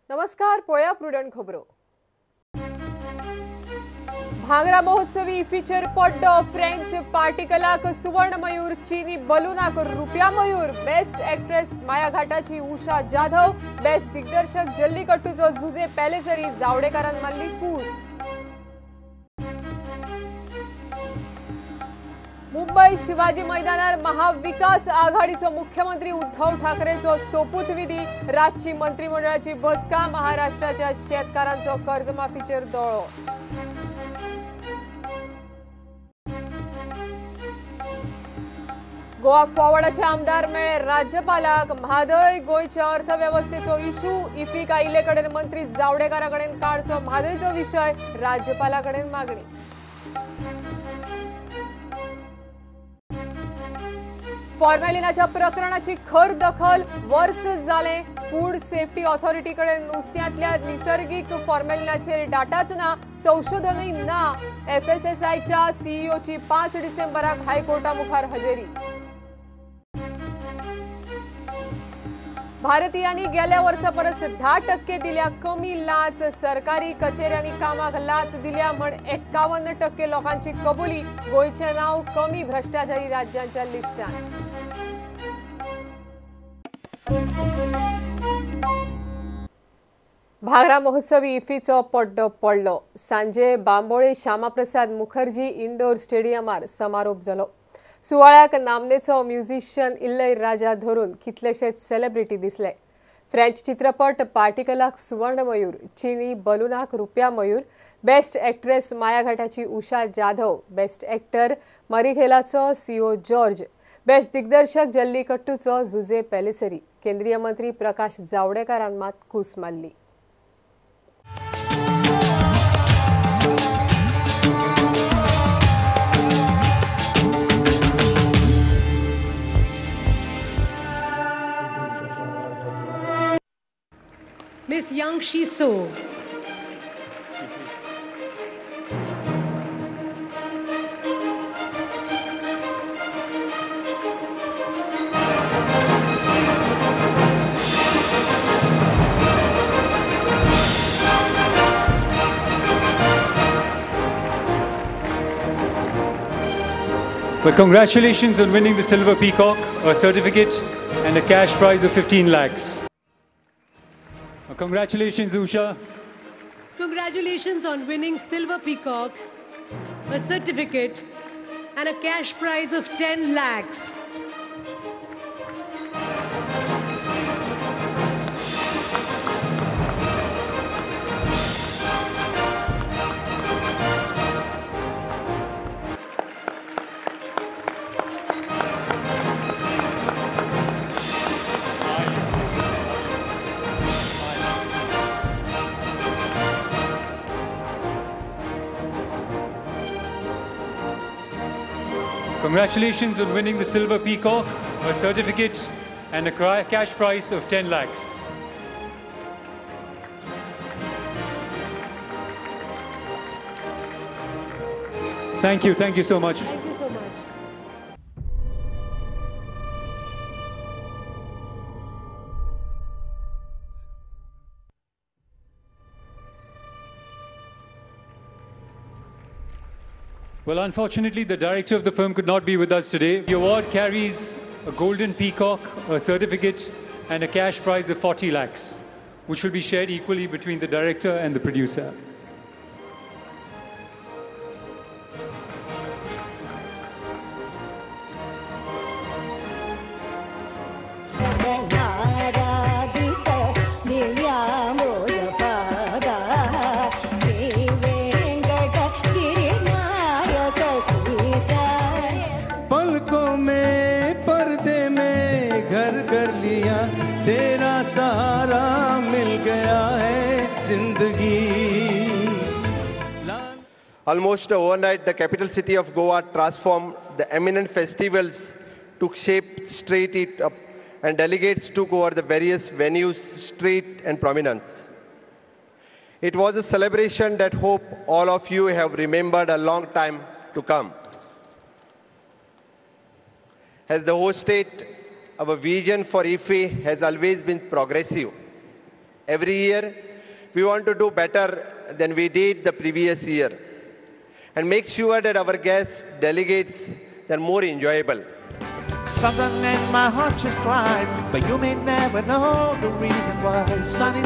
नमस्कार पळया प्रुडंट खबरो भांगरा महोत्सवी फीचर पड्डो फ्रेंच पार्टिकलाक सुवर्ण मयूर चीनी बलूनाक रुपया मयूर बेस्ट एक्ट्रेस माया घाटाची उषा जाधव बेस्ट दिग्दर्शक जल्लीकट्टूचो झुजे पेलेसरी जावडेकरान मारली कूस मुंबई शिवाजी मैदानार महाविकास आघाडीचो मुख्यमंत्री उद्धव ठाकरेचो सोपूत विधी रातची मंत्रिमंडळाची बसका महाराष्ट्राच्या शेतकारांचो कर्जमाफीचेर दोळो गोवा फॉवर्डाचे आमदार मेळे राज्यपालाक म्हादय गोयच्या अर्थव्यवस्थेचो इशू इफीक आयिल्ले कडेन मंत्री जावडेकारा कडेन काडचो म्हादयचो विशय राज्यपाला कडेन मागणी फॉर्मेलिनाच्या प्रकरणाची खर दखल वर्स जाले फूड सेफ्टी ऑथॉरिटी कडेन नुस्त्यांतल्या निसर्गीक फॉर्मेलिनाचेर डाटाच ना संशोधनय ना एफएसएसआयच्या सीईओची 5 डिसेंबराक हायकोर्टा मुखार हजेरी भारतीयांनी गेल्या वर्सा परस 10% दिल्या कमी लाच सरकारी कचेऱ्यांनी कामाक लाच दिल्या म्हण 51% लोकांची कबुली गोयचे नाव कमी भ्रष्टाचारी राज्यांच्या लिस्टान भांगरा महोत्सवी इफ्फीचो पड्डो पडलो सांजे बांबोळे श्यामाप्रसाद मुखर्जी इंडोर स्टेडियमार समारोप जालो सुवाळ्याक नामनेचो म्युझिशियन इल्लय राजा धरून कितलेशेच सेलिब्रिटी दिसले फ्रेंच चित्रपट पार्टिकलाक सुवर्ण मयूर चीनी बलूनाक रुपया मयूर बेस्ट एक्ट्रेस माया घाटाची उषा जाधव बेस्ट एक्टर मरिघेलाचो सीओ जॉर्ज बेस्ट दिग्दर्शक जल्लीकट्टूचो झुजे पेलेसरी केंद्रीय मंत्री प्रकाश जावडेकरान मात कूस मारली Miss Yang Shi-so. Well, congratulations on winning the Silver Peacock, a certificate and a cash prize of 15 lakhs. Congratulations, Usha. Congratulations on winning Silver Peacock, a certificate, and a cash prize of 10 lakhs. Congratulations on winning the Silver Peacock, a certificate and a cash prize of 10 lakhs. Thank you so much. Thank you so much. Well, unfortunately, the director of the film could not be with us today. The award carries a golden peacock, a certificate, and a cash prize of 40 lakhs, which will be shared equally between the director and the producer. तेरा सहारा mill गया है जिंदगी Almost overnight, the capital city of Goa transformed. The eminent festivals took shape, straight it up, and delegates took over the various venues, straight and prominence. It was a celebration that hope all of you have remembered a long time to come. As the host state, our vision for IFFI has always been progressive. Every year, we want to do better than we did the previous year and make sure that our guests, delegates, they're more enjoyable. Something in my heart just cried, but you may never know the reason why. Sunny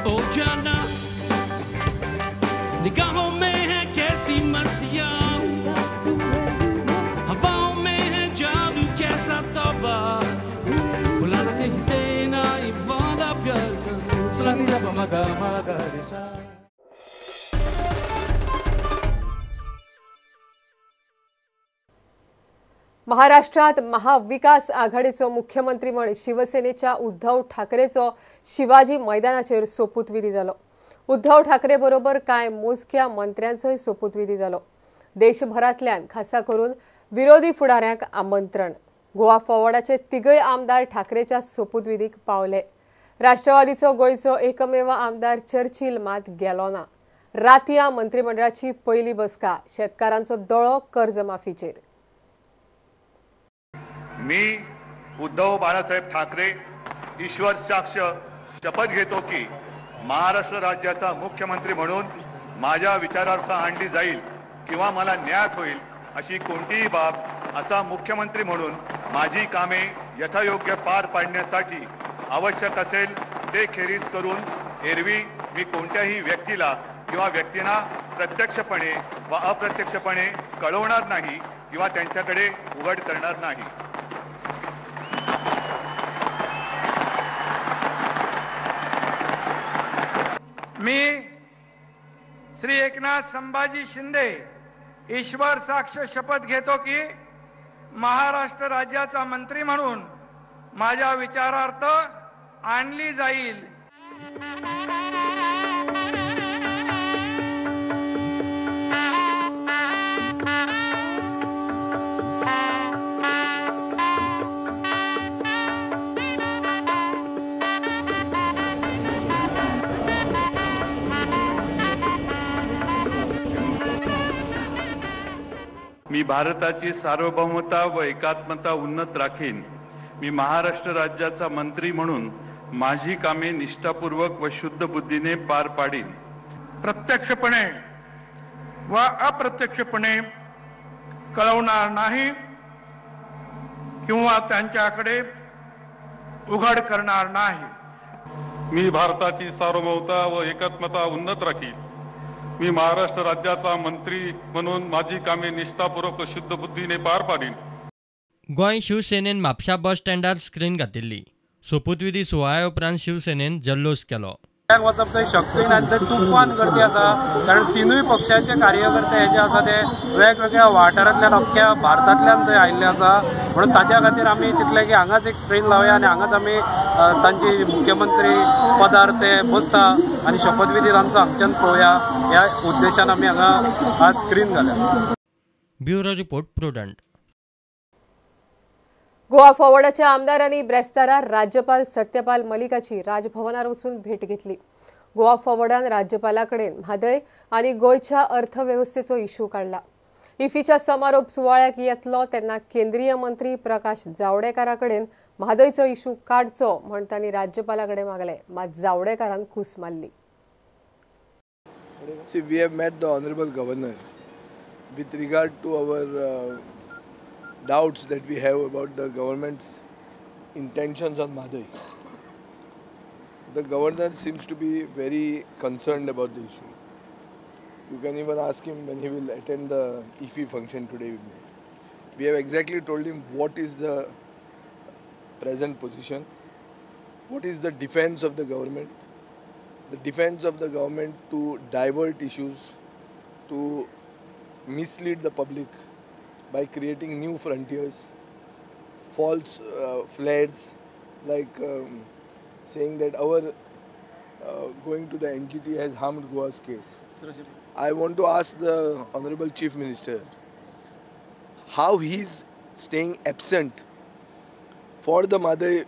ओ जाना निगाहों में है कैसी मस्तियाँ, हवाओं में है जादू कैसा तौबा, बुलाना कहीं देना ये वादा प्यार। Sunny Magarisa. महाराष्ट्रात महाविकास आघाडीचो मुख्यमंत्री म्हण शिवसेनेच्या उद्धव ठाकरेचो शिवाजी मैदानाचेर सोपूतविधी जालो। उद्धव ठाकरे बरोबर कांय मोजक्या मंत्र्यांचोय सोपूतविधी जालो। देशभरांतल्यान खासा करून विरोधी फुडाऱ्यांक आमंत्रण। गोवा फॉरवर्डाचे तिगय आमदार ठाकरेच्या सोपूतविधीक पावले। राष्ट्रवादीचो गोंयचो एकमेव आमदार चर्चिल मात गेलो ना। रातिया मंत्रिमंडळाची पयली बसका शेतकारांचो दोळो कर्ज माफीचेर। मी उद्धव बाळासाहेब ठाकरे ईश्वर साक्ष शपथ घेतो की महाराष्ट्र राज्याचा मुख्यमंत्री म्हणून माझ्या विचारार्थ आणली जाईल किंवा मला न्याय होईल अशी कोणतीही बाब असा मुख्यमंत्री म्हणून माझी कामे यथायोग्य पार पाडण्यासाठी आवश्यक असेल ते खेरीज करून एरवी मी कोणत्याही व्यक्तीला किंवा व्यक्तींना प्रत्यक्षपणे व अप्रत्यक्षपणे कळवणार नाही किंवा त्यांच्याकडे उघड करणार नाही। मी श्री एकनाथ संभाजी शिंदे ईश्वर साक्ष शपथ घेतो की महाराष्ट्र राज्याचा मंत्री म्हणून माझ्या विचारार्थ आणली जाईल। मी भारताची सार्वभौमता व एकात्मता उन्नत राखीन। मी महाराष्ट्र राज्याचा मंत्री म्हणून माझी कामे निष्ठापूर्वक व शुद्ध बुद्धीने पार पाडीन। प्रत्यक्षपणे व अप्रत्यक्षपणे कळवणार नाही किंवा त्यांच्याकडे उघड करणार नाही। मी भारताची सार्वभौमता व एकात्मता उन्नत राखीन। मी महाराष्ट्र राज्याचा मंत्री म्हणून माझी कामे निष्ठापूर्वक व शुद्ध बुद्धीने पार पाडीन। गोंय शिवसेनेन म्हापशा बस स्टँडार स्क्रीन घातिल्ली। सोपूतविधी सुवाळ्या उपरांत शिवसेनेन जल्लोष केलो। वचप थंय शक्य ना, थंय तुफान गर्दी आसा, कारण तिनूय पक्षांचे कार्यकर्ते हे जे आसा ते वेगवेगळ्या वाठारांतल्यान अख्ख्या भारतांतल्यान थंय आयिल्ले आसा। म्हणून ताच्या खातीर आमी चिंतले की हांगाच एक स्क्रीन लावया आनी हांगाच आमी तांची मुख्यमंत्री पदार ते बसता आनी शपथविधी तांचो हांगच्यान पळोवया ह्या उद्देशान आमी हांगा आज स्क्रीन घाल्या। Bureau report Prudent. गोवा फॉरवर्डाच्या आमदारांनी ब्रेस्तारार राज्यपाल सत्यपाल मलिकाची राजभवनार वचून भेट घेतली। गोवा फॉरवर्डान राज्यपालाकडेन म्हादय आनी गोंयच्या अर्थवेवस्थेचो इशू काडला। इफीच्या समारोप सुवाळ्याक येतलो तेन्ना केंद्रीय मंत्री प्रकाश जावडेकारा कडेन म्हादयचो इशू काडचो म्हण तांणी राज्यपालाकडे मागले, मात जावडेकारान खूस मारली। See, we have met the Honorable Governor with regard to our doubts that we have about the government's intentions on Madhai. The governor seems to be very concerned about the issue. You can even ask him when he will attend the IFI function today with me. We have exactly told him what is the present position, what is the defense of the government. The defense of the government to divert issues, to mislead the public by creating new frontiers, false flares, like saying that our going to the NGT has harmed Goa's case. I want to ask the Honorable Chief Minister how he is staying absent for the Madhai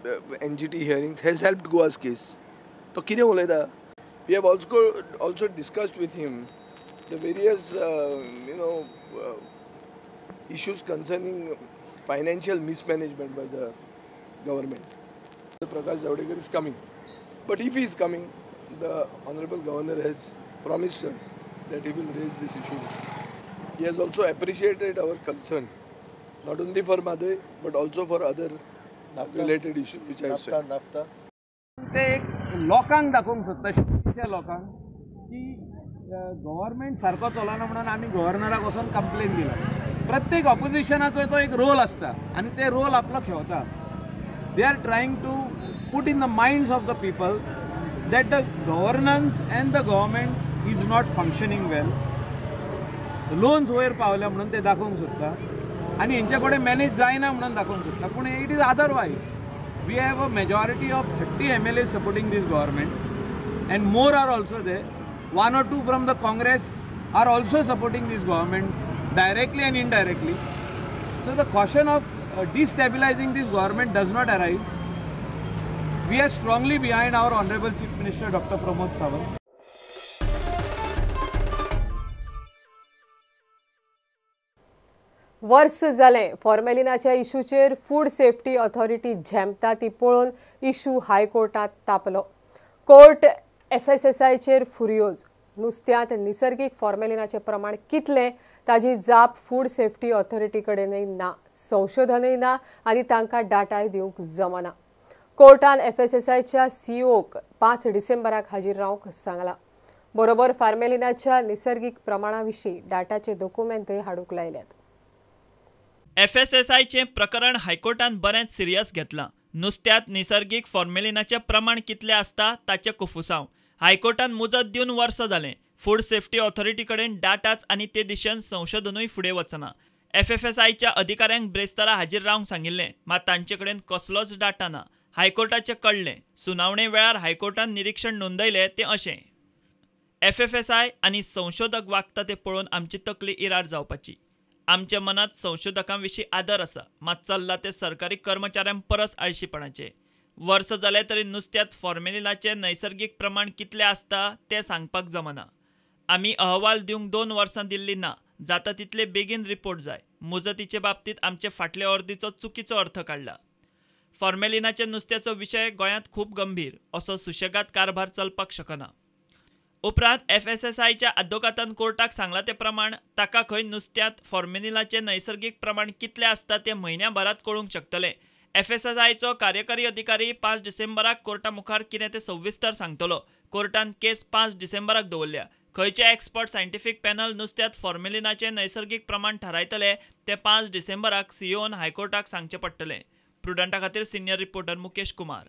NGT hearings has helped Goa's case. So, we have also discussed with him the various issues concerning financial mismanagement by the government. Prakash Javadekar is coming. But if he is coming, the Honorable Governor has promised us that he will raise this issue. He has also appreciated our concern, not only for Madhai, but also for other related issues which I have said. ते एक लोकांक दाखोवंक सोदता त्या लोकांक की government सारको चलना म्हणून आमी गव्हर्नराक वचून कंप्लेन दिला. प्रत्येक ऑपोजिशनाचो तो एक रोल आसता आनी ते रोल आपलो खेळता. They are trying to put in the minds of the people that the governance and the government is not functioning well. Loans वयर पावल्या म्हणून ते दाखोवंक सोदता आनी हेंचे कडेन मॅनेज जायना म्हणून दाखोवंक सोदता. पूण it is otherwise. We have a majority of 30 MLAs supporting this government and more are also there. 1 or 2 from the Congress are also supporting this government directly and indirectly. So the question of destabilizing this government does not arise. We are strongly behind our Honorable Chief Minister Dr. Pramod Sawant. वर्स जालें फॉर्मेलिनाच्या इशूचेर food safety authority झेमता ती पळोवन issue हायकोर्टात तापलो. Court FSSAIचेर फुर्योज. नुस्त्यांत निसर्गीक फॉर्मेलिनाचें प्रमाण कितलें ताजी जाप फूड सेफ्टी ऑथॉरिटी कडेनय ना, संशोधनय ना आनी तांकां डाटाय दिवंक जमना. कोर्टान FSSAIच्या CEOक 5 डिसेंबराक हाजीर रावंक सांगला. बरोबर फॉर्मेलिनाच्या निसर्गीक प्रमाणाविशीं डाटाचे डॉक्युमेंटय हाडूंक लायल्यात. FSSAIचें प्रकरण हायकोर्टान बरेंच सिरियस घेतलां. नुस्त्यांत निसर्गीक फॉर्मेलिनाचें प्रमाण कितलें आसता ताचे कुफुसांव. हायकोर्टान मुजत दिवन वर्स जालें. फूड सेफ्टी ऑथॉरिटी कडेन डाटाच आनी ते दिशेन संशोधनूय फुडें वचना. FSSAIच्या अधिकाऱ्यांक ब्रेस्तारा हाजीर रावंक सांगिल्लें, मात तांचे कडेन कसलोच डाटा ना. हायकोर्टाचें कळ्ळें. सुनावणे वेळार हायकोर्टान निरीक्षण नोंदयलें तें अशें. FSSAI आनी संशोधक वागता तें पळोवन आमची तकली इरार जावपाची. आमच्या मनात संशोधकां विशीं आदर आसा, मात चल्ला ते सरकारी कर्मचाऱ्यां परस आळशीपणाचे. वर्स जालें तरी नुस्त्यांत फॉर्मेलिनाचें नैसर्गीक प्रमाण कितलें आसता तें सांगपाक जमना. आमी अहवाल दिवंक 2 वर्सां दिल्ली ना. जाता तितले बेगीन रिपोर्ट जाय. मुजतीचे बाबतींत आमचे फाटले अर्दीचो चुकीचो अर्थ काडला. फॉर्मेलिनाचे नुस्त्याचो विशय गोंयांत खूब गंभीर. असो सुशेगाद कारभार चलपाक शकना. उपरांत FSSAIच्या आद्वोगातान कोर्टाक सांगला ते प्रमाण ताका खंय नुस्त्यांत फॉर्मेलिनाचें नैसर्गीक प्रमाण कितलें आसता तें म्हयन्याभरात कळूंक शकतलें. FSSAIचो कार्यकारी अधिकारी 5 डिसेंबराक कोर्टा मुखार कितें तें सविस्तर सांगतलो. कोर्टान केस 5 डिसेंबराक दवरल्या. खंयचे एक्सपर्ट सायंटिफीक पॅनल नुस्त्यांत फॉर्मेलिनाचें नैसर्गीक प्रमाण थारायतले तें 5 डिसेंबराक CEOन हायकोर्टाक सांगचें पडटलें. प्रुडंटा खातीर सिनियर रिपोर्टर मुकेश कुमार.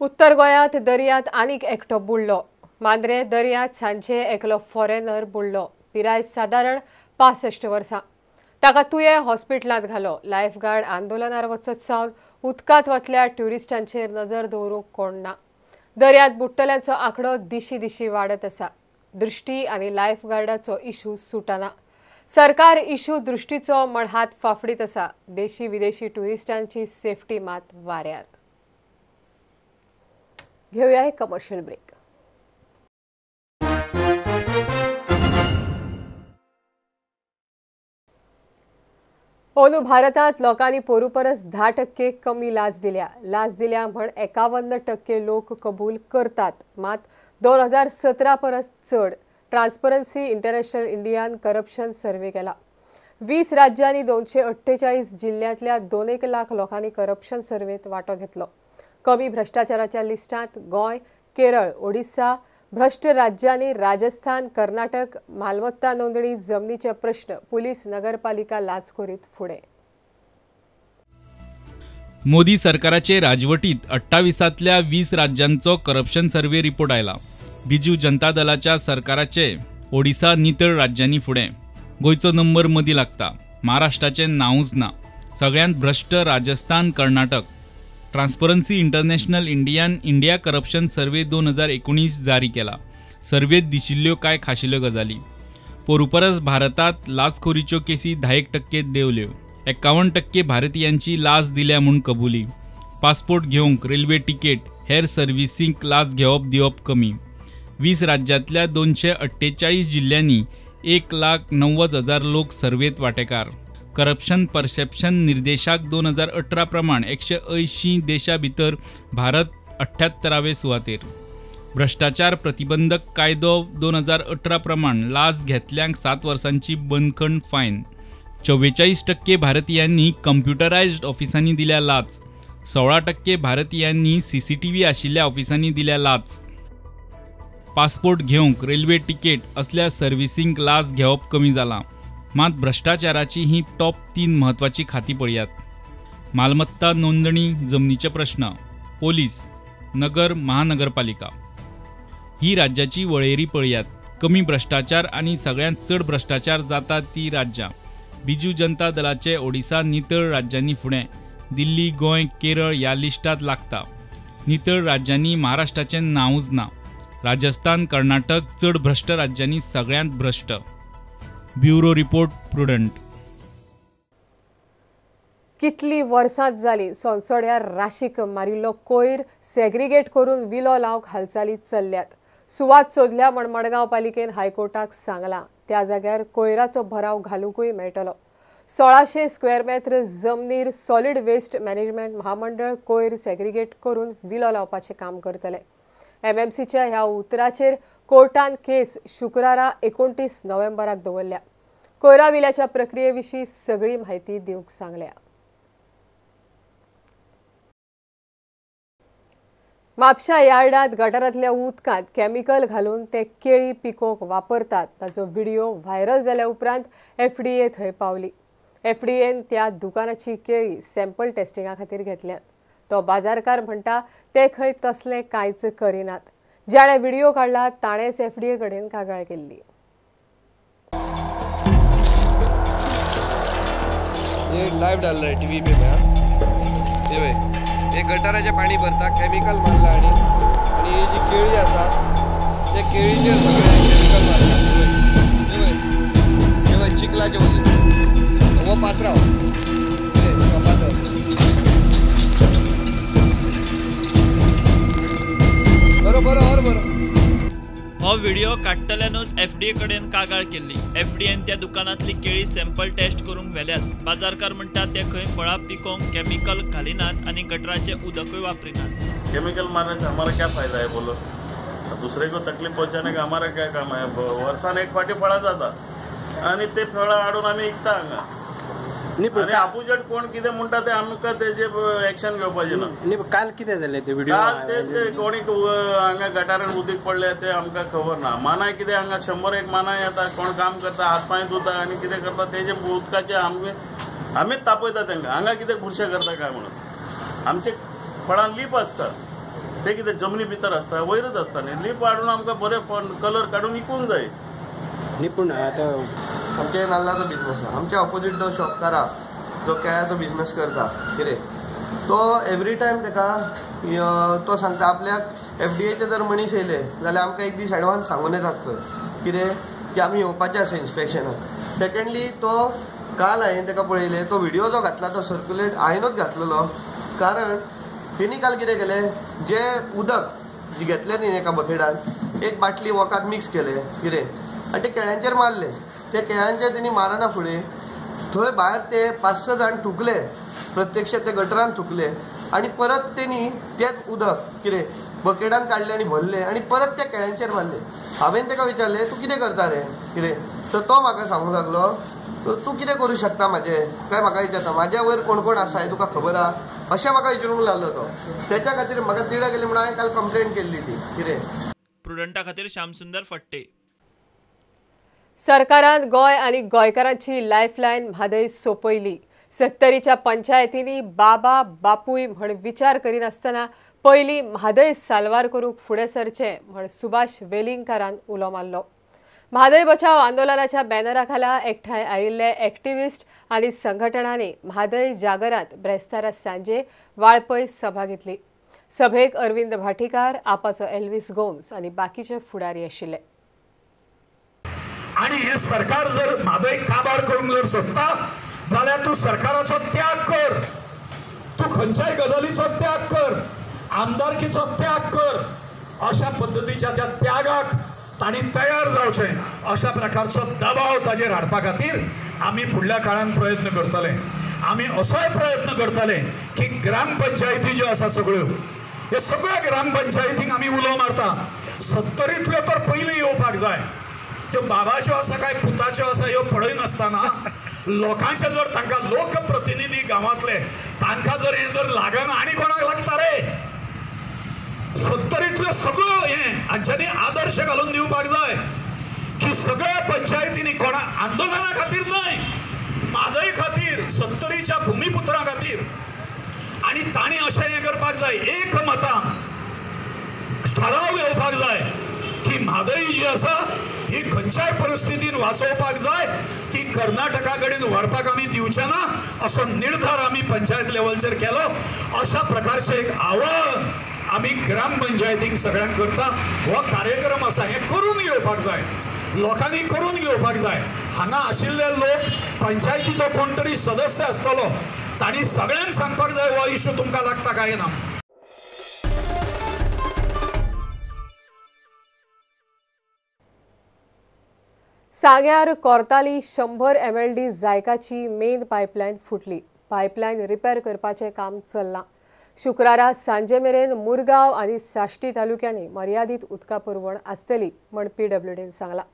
उत्तर गोंयांत दर्यांत आनीक एकटो बुडलो. मांद्रे दर्यांत सांजे एकलो फॉरेनर बुडलो. पिराय सादारण 65 वर्सां. ताका तुये हॉस्पिटलांत घालो. लायफगार्ड आंदोलनार वचत सावन उदकांत वतल्या ट्युरिस्टांचेर नजर दवरूंक कोण ना. दर्यांत बुडटल्यांचो आंकडो दिशी दिशी वाडत आसा. दृश्टी आनी लायफगार्डाचो इशू सुटना. सरकार इशू दृश्टीचो म्हण हात फाफडीत आसा. देशी विदेशी ट्युरिस्टांची सेफ्टी मात वाऱ्यार. घेऊया एक कमर्शियल ब्रेक. अंदू भारतांत लोकांनी पोरू परस 10% कमी लाच दिल्या. लाच दिल्या म्हण 51% लोक कबूल करतात. मात 2017 परस चड. ट्रान्सपरन्सी इंटरनॅशनल इंडियान करप्शन सर्वे केला. 20 राज्यांनी 248 जिल्ल्यांतल्या 2 लाख लोकांनी करप्शन सर्वेत वांटो घेतलो. कमी भ्रष्टाचाराच्या लिस्टांत गोंय, केरळ, ओडिशा भ्रष्ट राज्यांनी राजस्थान, कर्नाटक. मालमत्ता नोंदणी, जमनीचे प्रश्न, पुलीस, नगरपालिका लाचखोरीत फुडें. मोदी सरकाराचे राजवटीत 28तल्या 20 राज्यांचो करप्शन सर्वे रिपोर्ट आयला. बिजू जनता दलाच्या सरकाराचे ओडिशा नितळ राज्यांनी फुडें. गोंयचो नंबर मदीं लागता. महाराष्ट्राचें नांवच ना. सगळ्यांत भ्रष्ट Rajasthan, Karnataka. Transparency international India corruption survey 2019 जारी केला. सर्वेत दिशिल्ल्यो कांय खाशेल्यो गजाली. पोरूपरस भारतांत लाचखोरीच्यो केसी 10% देंवल्यो. 51% भारतीयांची लाच दिल्या म्हूण कबुली. पासपोर्ट घेवंक, रेल्वे तिकेट, हेर सर्व्हिसींक लाच घेवप दिवप कमी. 20 राज्यांतल्या 248 जिल्ल्यांनी 1,90,000 लोक सर्वेत वांटेकार. करप्शन परसेप्शन निर्देशाक 2018 प्रमाण 180 देशां भितर भारत 78वे सुवातेर. भ्रष्टाचार प्रतिबंधक कायदो 2018 प्रमाण लाच घेतल्यांक 7 वर्सांची बंदखण फायन. 44% भारतीयांनी कम्प्युटरायज्ड ऑफिसांनी दिल्या लाच. 16% भारतीयांनी CCTV आशिल्ल्या ऑफिसांनी दिल्या लाच. पासपोर्ट घेवंक रेल्वे तिकेट असल्या सर्व्हिसिंग लाच घेवप कमी जाला. मात भ्रष्टाचाराची ही टॉप 3 म्हत्वाची खाती पळयात. मालमत्ता नोंदणी जमनीचे प्रश्न, पोलीस, नगर महानगरपालिका ही राज्याची वळेरी पळयात. कमी भ्रष्टाचार आणि सगळ्यांत चड भ्रष्टाचार जाता ती राज्यां. बिजू जनता दलाचे ओडिसा नितळ राज्यांनी फुडें. दिल्ली, गोंय, केरळ ह्या लिस्टात लागता. नितळ राज्यांनी महाराष्ट्राचें नांवच ना. राजस्थान, कर्नाटक चड भ्रष्ट राज्यांनी सगळ्यांत भ्रष्ट. Bureau report, prudent. कितली वर्सां जाली संसोड्यार राशीक मारिल्लो कोयर सेग्रिगेट करून विलो लावंक हालचाली चल्ल्यात. सुवात सोदल्या म्हण मडगांव पालिकेन हायकोर्टाक सांगलां. त्या जाग्यार कोयराचो भराव घालूंकूय मेळटलो. 1600 स्क्वेअर मेत्र जमनीर सॉलिड वेस्ट मॅनेजमेंट महामंडळ कोयर सेग्रिगेट करून विलो लावपाचें काम करतले. MMCच्या ह्या उतराचेर कोर्टान केस शुक्रारा 29 नोव्हेंबराक दवरल्या. कोयरा विल्याच्या प्रक्रिये विशीं सगळी म्हायती दिवंक सांगल्या. म्हापशा यार्डात गटारांतल्या उदकांत केमिकल घालून ते केळी पिकोवंक वापरतात ताचो व्हिडिओ व्हायरल जाल्या उपरांत FDA थंय पावली. FDAन त्या दुकानाची केळी सॅम्पल टेस्टिंगा खातीर घेतल्यात. तो बाजारकार म्हणटा ते खंय तसलें कांयच करिनात. जाणे व्हिडिओ काडला ताणेच FDA कडेन कागाळ केल्ली. ये लाइव डाल रहा है टीवी पे मैं. हे गटाराचे पाणी भरता केमिकल मारला आणि ही जी केळी आसा ते केळीचेर सगळे केमिकल मारता. चिखलाचे वयर हो पात्रांव बरोबर बरोबर. हो व्हिडिओ काडटल्यानूच FDA कडेन कागाळ केल्ली. FDAन त्या दुकानांतली केळी सॅम्पल टेस्ट करूंक व्हेल्यात. बाजारकार म्हणटात ते खंय फळां पिकोवंक केमिकल घालिनात आणि गटराचे उदकूय वापरिनात. केमिकल मारने से हमारा क्या फायदा है बोलो? दूसरे को तकलीफ पहुंचाने का हमारा क्या काम है? वर्षान एक फाटी फळां जातात आणि ते फळां हाडून आमी विकता हांगा. आणि आपुजट कोण कितें म्हणटा ते आमकां तेजे एक्शन घेवपाचें ना. काल कितें जालें ते व्हिडिओ? काल ते कोणी हांगा गटारान उदक पडले ते आमकां खबर ना. मानाय कितें हांगा 100 मानाय येता. कोण काम करता हात पांय धुता आनी कितें करता तेजे उदकाचे आमीच तापयता तांकां. हांगा कितें बुरशें करता काय म्हणून. आमचे फळां लीप आसता ते कितें जमनी भितर आसता वयरच आसता न्ही. लीप हाडून आमकां बरे कलर काडून विकूंक जाय. न्ही पूण आतां आमचे नाल्लाचो बिझनेस आसा. आमच्या ऑपोजीट जो शॉपकार आहा जो केळ्याचो बिझनेस करता कितें तो एवरी टायम ताका तो सांगता आपल्याक FDAचे जर मनीस येयले जाल्यार आमकां एक दीस एडवान्स सांगून येतात खंय कितें की आमी येवपाचें आसा इन्स्पेक्शनाक. सेकंडली तो काल हांवें ताका पळयलें तो व्हिडिओ जो घातला तो सर्क्युलेट हांवेंच घातलेलो. कारण तेणी काल कितें केलें जे उदक जी घेतलें न्ही एका बकेटान एक बाटली वोकात मिक्स केलें कितें आनी ते केळ्यांचेर मारले. ते केळ्यांचेर तेणी मारना फुडें थंय भायर ते 5-6 जाण थुकले. प्रत्यक्ष ते गटरान थुकले आणि परत तेणी तेच उदक कितें बकेटान काडले आनी भरले आनी परत त्या केळ्यांचेर मारले. हांवें ताका विचारलें तूं कितें करता रे कितें तर तो म्हाका सांगूंक लागलो तूं कितें करूं शकता म्हाजें काय म्हाका विचारता म्हाज्या वयर कोण कोण आसा हें तुका खबर आहा अशें म्हाका विचारूंक लागलो तो. त्याच्या खातीर म्हाका तिडा गेली म्हणून हांवें काल कंप्लेंट केल्ली ती कितें. प्रुडंटा खातीर श्यामसुंदर फडटे. सरकारान गोंय आनी गोंयकारांची लायफलायन म्हादय सोंपयली. 70च्या पंचायतींनी बाबा बापूय म्हण विचार करिनासतना पयलीं म्हादय साल्वार करूंक फुडें सरचें म्हण सुभाष वेलिंगकारान उलो मारलो. म्हादय बचाव आंदोलनाच्या बॅनरा खाला एकठांय आयिल्ले एक्टिविस्ट आनी संघटनांनी म्हादय जागरांत ब्रेस्तारा सांजे वाळपय सभा घेतली. सभेक अरविंद भाटीकार, आपाचो एल्विस गोम्स आनी बाकीचे फुडारी आशिल्ले. आणि हे सरकार जर म्हादय काबार करूंक जर सोदता जाल्यार तूं सरकाराचो त्याग कर. तूं खंयच्याय गजालीचो त्याग कर. आमदारकीचो त्याग कर. अशा पद्धतीच्या त्या त्यागाक ताणी तयार जावचें अशा प्रकारचो दबाव ताजेर हाडपा खातीर आमी फुडल्या काळान प्रयत्न करतले. आमी असोय प्रयत्न करतले की ग्रामपंचायती ज्यो आसा सगळ्यो हे सगळ्या ग्रामपंचायतींक आमी उलो मारता 70तल्यो तर पयलीं येवपाक जाय. त्यो बाबाच्यो आसा काय पुताच्यो आसा ह्यो पळयनासतना लोकांचे जर तांकां लोकप्रतिनिधी गांवांतले तांकां जर हे जर लागना आनी कोणाक लागता रे. 70तल्यो सगळ्यो हे हांच्यांनी आदर्श घालून दिवपाक जाय की सगळ्या पंचायतींनी कोणा आंदोलना खातीर न्हय म्हादय खातीर 70च्या भुमिपुत्रां खातीर आनी तांणी अशें हें करपाक जाय एक मतां ठराव घेवपाक जाय की म्हादय जी आसा ही खंयच्याय परिस्थितीन वाचोवपाक जाय ती कर्नाटका कडेन व्हरपाक आमी दिवचे ना असो निर्धार आमी पंचायत लेवलचेर केलो. अशा प्रकारचें एक आव्हान आमी ग्रामपंचायतींक सगळ्यांक करता. हो कार्यक्रम आसा हे करून घेवपाक जाय लोकांनी करून घेवपाक जाय. हांगा आशिल्ले लोक पंचायतीचो कोण तरी सदस्य आसतलो तांणी सगळ्यांक सांगपाक जाय हो इश्यू तुमकां लागता काय ना. सांग्यार कोर्ताली 100 MLD जायकाची मेन पायपलायन फुटली. पायपलायन रिपेर करपाचें काम चल्लां. शुक्रारा सांजे मेरेन मुरगांव आनी साश्टी तालुक्यांनी मर्यादीत उदका पुरवण आसतली म्हण PWDन सांगलां.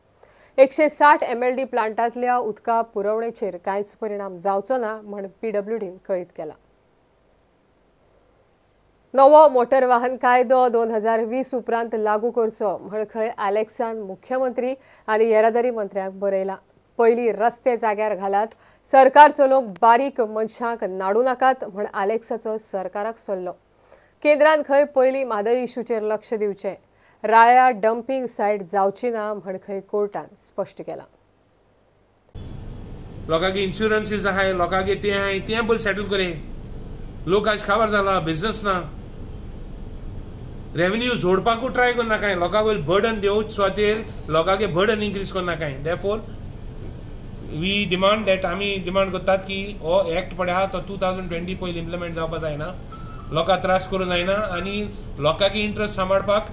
160 MLD प्लांटांतल्या उदका पुरवणेचेर कांयच परिणाम जावचो ना म्हण PWDन कळीत केला. नवो मोटर वाहन कायदो 2020 उपरांत लागू करचो म्हण खंय अलेक्सान मुख्यमंत्री आनी येरादारी मंत्र्यांक बरयला. पयलीं रस्ते जाग्यार घालात, सरकारचो लोक बारीक मनशांक नाडू नाकात म्हण अलेक्साचो सरकाराक सल्लो. केंद्रान खंय पयलीं म्हादय इश्यूचेर लक्ष दिवचें. राया डंपिंग सायट जावची ना म्हण खंय कोर्टान स्पश्ट केलां. लोकांगे इन्शुरन्सीस आहाय लोकांगे ते आहाय ते पयलीं सेटल करे. लोक आज खबर जाला बिझनेस ना रेव्हेन्यू जोडपाकूच ट्राय करना काय लोकांक वयर बर्डन देवच सुवातेर लोकांगे बर्डन इन्क्रीज करना काय. देरफोर वी डिमांड दॅट आमी डिमांड करतात की हो एक्ट पडे आहा तो 2020 पयलीं इम्प्लिमेंट जावपा जायना. लोकां त्रास करूं जायना आनी लोकांगे इंट्रस्ट सांबाळपाक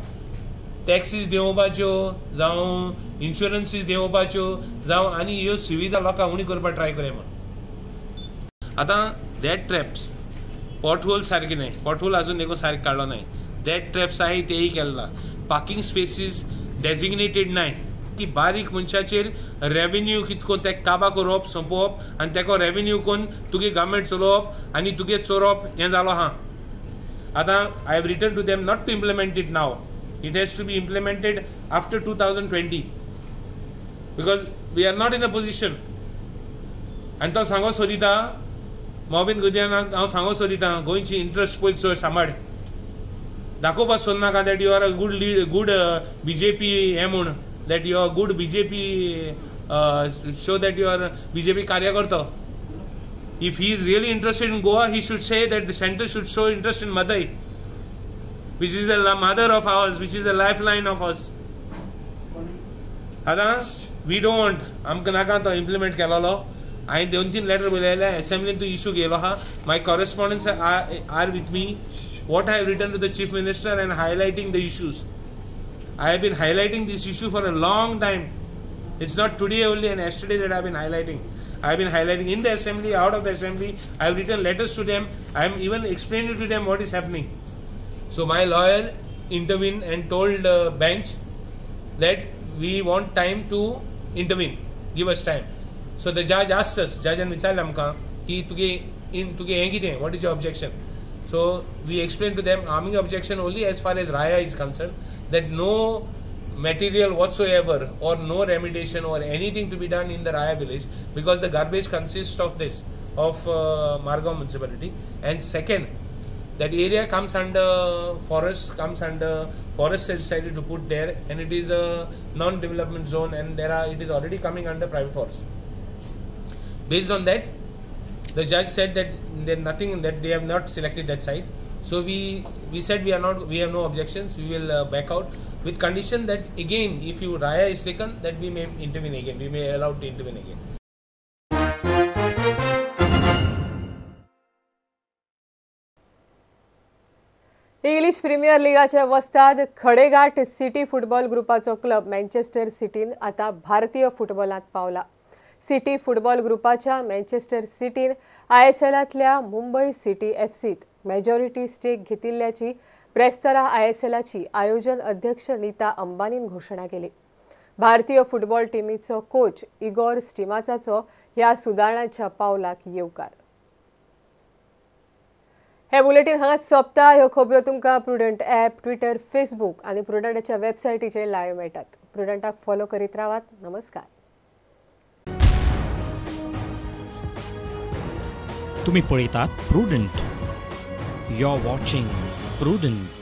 टॅक्सीस देंवोवपाच्यो जावं इन्शुरन्सीस देंवोवपाच्यो जावं आनी ह्यो सुविधा लोकांक उणी करपाक ट्राय करे म्हण. आतां दॅट ट्रॅप्स पॉटहोल सारके नाही पॉटहोल अजून देखो सारके काढलो नाही. दॅट ट्रॅप्स आहे तेही केला. पार्किंग स्पेसीस डेजिग्नेटेड नाही. ती बारीक मनशाचेर रेव्हेन्यू कितकोन ते काबा करप संपोवप आनी तेका रेव्हेन्यू कोन तुगे गव्हर्मेंट चलोवप आनी तुगे चोरप हें जालो आहा. आतां I have written to them not to implement it now. It has to be implemented after 2020 because we are not in a position. आनी तो सांगो सोदिता मोबीन गुदियानाक हांव सांगो सोदिता गोंयची इंट्रस्ट पयलीं चड सांबाळ दाखोवपाक सोदनाका that you are a good BJP हें म्हूण that you are good BJP show that you are BJP कार्यकर्तो. If he is really interested in Goa he should say that the centre should show interest in Mhadei which is the mother of ours which is the life line of us. आतां we don't want आमकां नाका तो implement केलोलो. हांवें 2-3 letter बरयल्या असेंब्लीन तो issue गेलो आहा. My correspondence are with me. What I have written to the Chief Minister and highlighting the issues. I have been highlighting this issue for a long time. It's not today only and yesterday that I have been highlighting. I have been highlighting in the assembly, out of the assembly. I have written letters to them. I am even explaining to them what is happening. So my lawyer intervened and told bench that we want time to intervene. Give us time. So the judge asked us, judge and विचारले आमकां की तुगे हें कितें, what is your objection? So we explained to them arming objection only as far as Raya is concerned, that no material whatsoever or no remediation or anything to be done in the Raya village because the garbage consists of this of Margao municipality. And second, that area comes under forest decided to put there and it is a non-development zone and it is already coming under private forest. Based on that, the judge said that there nothing that they have not selected that site. So we said we have no objections. We will back out with condition that again, if Raya is taken, that we may intervene again. We may allow to intervene again. English premier लीगाच्या वस्ताद खडेघाट city football ग्रुपाचो club Manchester सिटीन आता भारतीय फुटबॉलात पावला. City football ग्रुपाच्या Manchester सिटीन ISLांतल्या Mumbai city FCत majority stake घेतिल्ल्याची ब्रेस्तारा ISLाची आयोजन अध्यक्ष नीता अंबानीन घोषणा केली. भारतीय फुटबॉल टीमीचो कोच इगोर स्टिमाचाचो ह्या सुदारणांच्या पावलाक येवकार. हे बुलेटिन हांगाच सोंपता. ह्यो खबरो तुमकां प्रुडंट ॲप, ट्विटर, फेसबुक आनी प्रुडंटाच्या वेबसायटीचेर लायव्ह मेळटात. प्रुडंटाक फॉलो करीत रावात. नमस्कार. तुम्ही पळयतात Prudent. You are watching prudent.